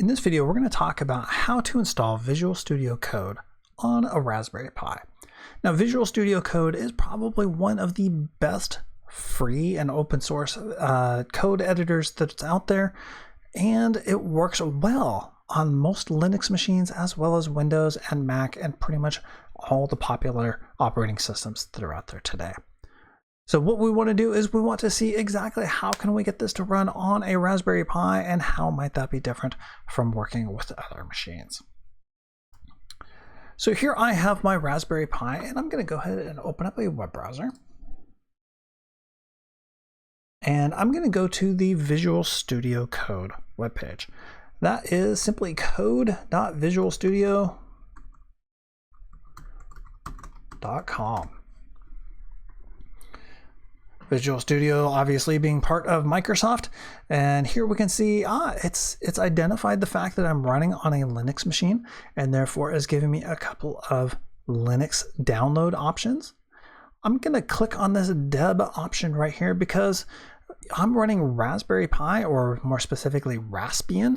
In this video, we're going to talk about how to install Visual Studio Code on a Raspberry Pi. Now, Visual Studio Code is probably one of the best free and open source code editors that's out there, and it works well on most Linux machines as well as Windows and Mac and pretty much all the popular operating systems that are out there today. So what we want to do is we want to see exactly how can we get this to run on a Raspberry Pi and how might that be different from working with other machines. So here I have my Raspberry Pi, and I'm going to go ahead and open up a web browser. And I'm going to go to the Visual Studio Code webpage. That is simply code.visualstudio.com. Visual Studio obviously being part of Microsoft, and here we can see it's identified the fact that I'm running on a Linux machine, and therefore is giving me a couple of Linux download options. I'm going to click on this Deb option right here because I'm running Raspberry Pi, or more specifically Raspbian,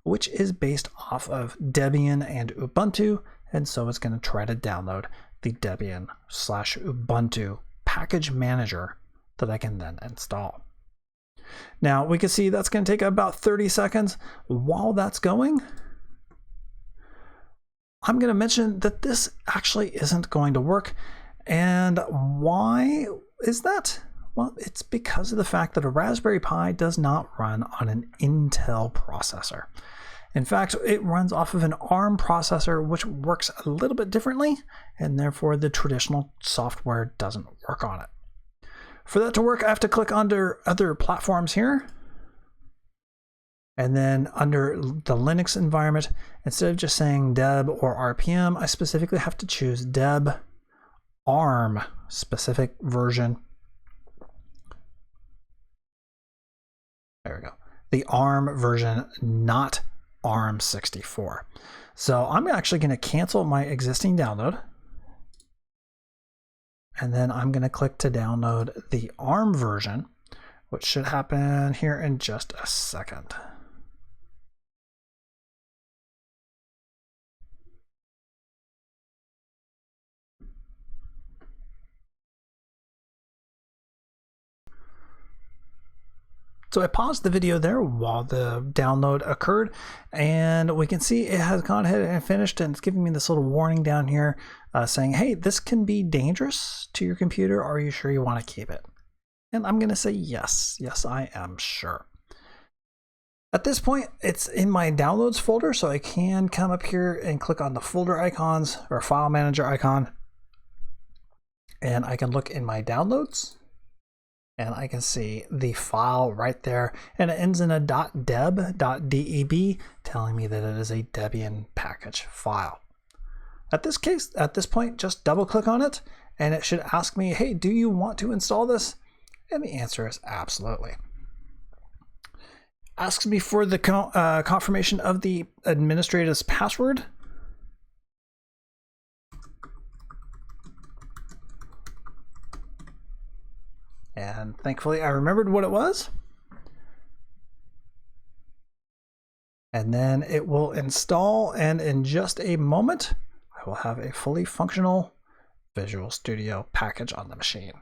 which is based off of Debian and Ubuntu, and so it's going to try to download the Debian/Ubuntu package manager that I can then install. Now we can see that's going to take about 30 seconds. While that's going, I'm going to mention that this actually isn't going to work. And why is that? Well, it's because of the fact that a Raspberry Pi does not run on an Intel processor. In fact, it runs off of an ARM processor, which works a little bit differently, and therefore the traditional software doesn't work on it. For that to work, I have to click under other platforms here. And then under the Linux environment, instead of just saying Deb or RPM, I specifically have to choose Deb ARM specific version. There we go. The ARM version, not ARM64. So I'm actually going to cancel my existing download. And then I'm going to click to download the ARM version, which should happen here in just a second. So I paused the video there while the download occurred, and we can see it has gone ahead and finished, and it's giving me this little warning down here saying, hey, this can be dangerous to your computer. Are you sure you want to keep it? And I'm going to say yes. Yes, I am sure. At this point, it's in my downloads folder, so I can come up here and click on the folder icons or file manager icon, and I can look in my downloads. And I can see the file right there, and it ends in a .deb, .deb, telling me that it is a Debian package file. At this point, just double click on it, and it should ask me, hey, do you want to install this? And the answer is absolutely. Asks me for the confirmation of the administrator's password. And thankfully I remembered what it was. And then it will install, and in just a moment, I will have a fully functional Visual Studio package on the machine.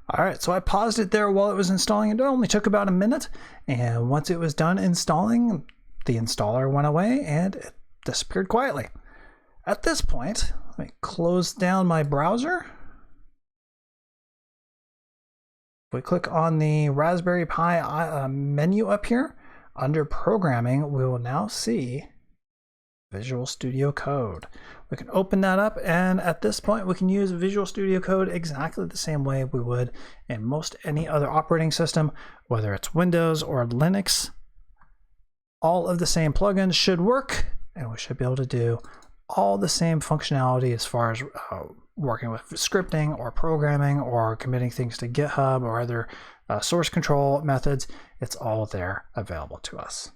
All right, so I paused it there while it was installing. It only took about a minute. And once it was done installing, the installer went away and it disappeared quietly. At this point, let me close down my browser. If we click on the Raspberry Pi menu up here, under Programming, we will now see Visual Studio Code. We can open that up, and at this point, we can use Visual Studio Code exactly the same way we would in most any other operating system, whether it's Windows or Linux. All of the same plugins should work, and we should be able to do all the same functionality as far as working with scripting or programming or committing things to GitHub or other source control methods. It's all there available to us.